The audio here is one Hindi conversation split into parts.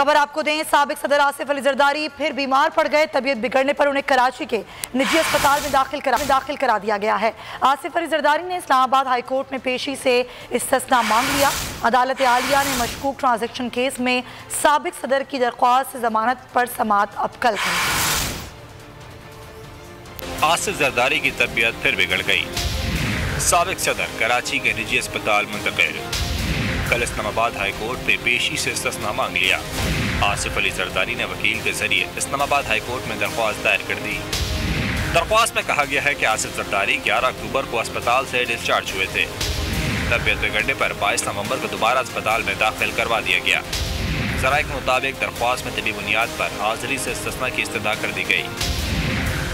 खबर आपको दें, साबिक सदर आसिफ अली जरदारी फिर बीमार पड़ गए। तबीयत बिगड़ने पर उन्हें कराची के निजी अस्पताल में दाखिल करा दिया गया है। आसिफ अली जरदारी ने इस्लामाबाद हाई कोर्ट में पेशी से इस्तिस्ना मांग लिया। अदालत आलिया ने मशकूक ट्रांजैक्शन केस में साबिक सदर की दरख्वास्त से जमानत पर समाअत अब कल करेगी। आसिफ जरदारी की तबीयत फिर बिगड़ गई। साबिक सदर कराची के निजी अस्पताल मुंतकिल। कल इस्लामाबाद हाई कोर्ट में पेशी से इस्तिस्ना मांग लिया। आसिफ अली जरदारी ने वकील के जरिए इस्लामाबाद हाई कोर्ट में दरख्वास्त दायर कर दी। दरख्वास्त में कहा गया है कि आसिफ जरदारी 11 अक्टूबर को अस्पताल से डिस्चार्ज हुए थे। तबीयत बिगड़ने पर 22 नवंबर को दोबारा अस्पताल में दाखिल करवा दिया गया। ज़राए के मुताबिक दरख्वास्त में तबी बुनियाद पर हाजिरी से इस्तिस्ना की इस्तदा कर दी गई।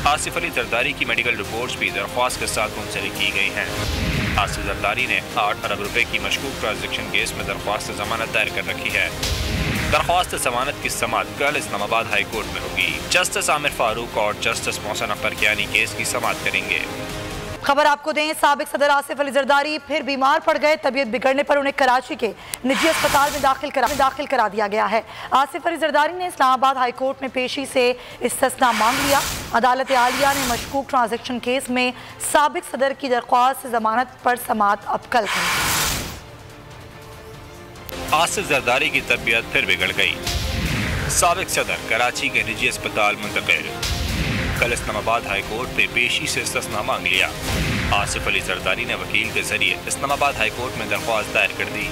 आसिफ अली जरदारी की मेडिकल रिपोर्ट्स भी दरख्वास्त के साथ मुंसलिक की गई हैं। आसिफ जरदारी ने 8 अरब रुपए की मशकूक ट्रांजैक्शन केस में दरख्वास्त जमानत दायर कर रखी है। दरख्वास्त जमानत की समाअत कल इस्लामाबाद हाई कोर्ट में होगी। जस्टिस आमिर फारूक और जस्टिस मोहसिन अख्तर कियानी केस की समाअत करेंगे। खबर आपको दें, साबिक सदर आसिफ अली जरदारी फिर बीमार पड़ गए। तबीयत बिगड़ने पर उन्हें कराची के निजी अस्पताल में दाखिल करा दिया गया है। आसिफ अली जरदारी ने इस्लामाबाद हाई कोर्ट में पेशी से इस्तिस्ना मांग लिया। अदालत आलिया ने मशकूक ट्रांजैक्शन केस में साबिक सदर की दरख्वास्त से जमानत पर समाअत अब कल करेगी। आसिफ जरदारी की तबीयत फिर बिगड़ गई। साबिक सदर कराची के निजी अस्पताल मुंतकिल। कल इस्लामाबाद हाई कोर्ट में पेशी से इस्तिस्ना मांग लिया। आसिफ अली जरदारी ने वकील के जरिए इस्लामाबाद हाई कोर्ट में दरख्वास्त दायर कर दी।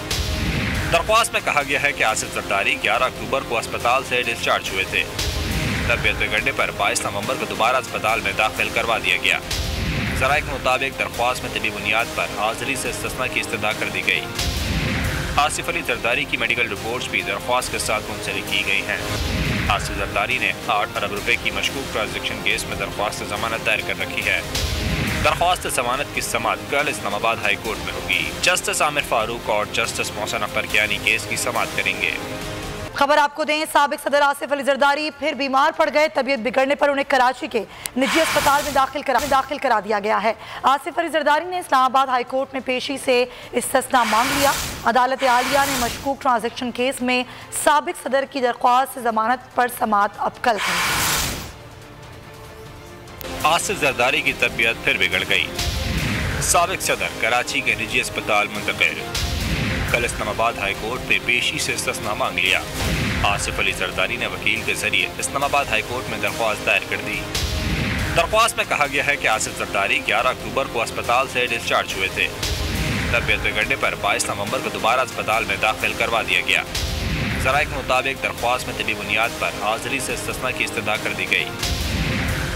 दरख्वास्त में कहा गया है कि आसिफ जरदारी 11 अक्टूबर को अस्पताल से डिस्चार्ज हुए थे। तबीयत बिगड़ने पर 22 नवंबर को दोबारा अस्पताल में दाखिल करवा दिया गया। ज़राए के मुताबिक दरख्वास्त में तबी बुनियाद पर हाजिरी से इस्तिस्ना की इस्तदा कर दी गई। आसिफ अली जरदारी की मेडिकल रिपोर्ट्स भी दरख्वास्त के साथ मुंसलिक की गई हैं। आसिफ जरदारी ने 8 अरब रुपए की मशकूक ट्रांजैक्शन केस में दरख्वास्त जमानत दायर कर रखी है। दरख्वास्त जमानत की समाअत कल इस्लामाबाद हाई कोर्ट में होगी। जस्टिस आमिर फारूक और जस्टिस मोहसिन अख्तर कियानी केस की समाअत करेंगे। खबर आपको दें, साबिक सदर आसिफ अली जरदारी फिर बीमार पड़ गए। तबीयत बिगड़ने पर उन्हें कराची के निजी अस्पताल में दाखिल करा दिया गया है। आसिफ अली जरदारी ने इस्लामाबाद हाई कोर्ट में पेशी से इस्तिस्ना मांग लिया। अदालत आलिया ने मशकूक ट्रांजैक्शन केस में साबिक सदर की दरख्वास्त से जमानत पर समाअत अब कल करेगी। आसिफ जरदारी की तबीयत फिर बिगड़ गई। साबिक सदर कराची के निजी अस्पताल मुंतकिल। कल इस्लामाबाद हाई कोर्ट में पेशी से इस्तिस्ना मांग लिया। आसिफ अली जरदारी ने वकील के जरिए इस्लामाबाद हाई कोर्ट में दरख्वास्त दायर कर दी। दरख्वास्त में कहा गया है कि आसिफ जरदारी 11 अक्टूबर को अस्पताल से डिस्चार्ज हुए थे। तबीयत बिगड़ने पर 22 नवंबर को दोबारा अस्पताल में दाखिल करवा दिया गया। ज़राए के मुताबिक दरख्वास्त में तबी बुनियाद पर हाजिरी से इस्तिस्ना की इस्तदा कर दी गई।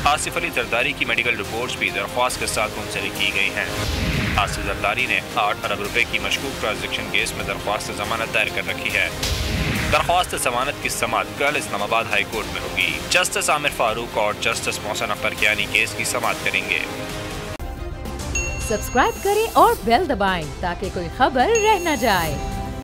आसिफ अली जरदारी की मेडिकल रिपोर्ट्स भी दरख्वास्त के साथ मुंसलिक की गई हैं। आसिफ जरदारी ने 8 अरब रुपए की मशकूक ट्रांजैक्शन केस में दरख्वास्त जमानत दायर कर रखी है। दरख्वास्त जमानत की समाअत कल इस्लामाबाद हाई कोर्ट में होगी। जस्टिस आमिर फारूक और जस्टिस मोहसिन अख्तर कियानी केस की समाअत करेंगे। सब्सक्राइब करें और बेल दबाएं ताकि कोई खबर रह न जाए।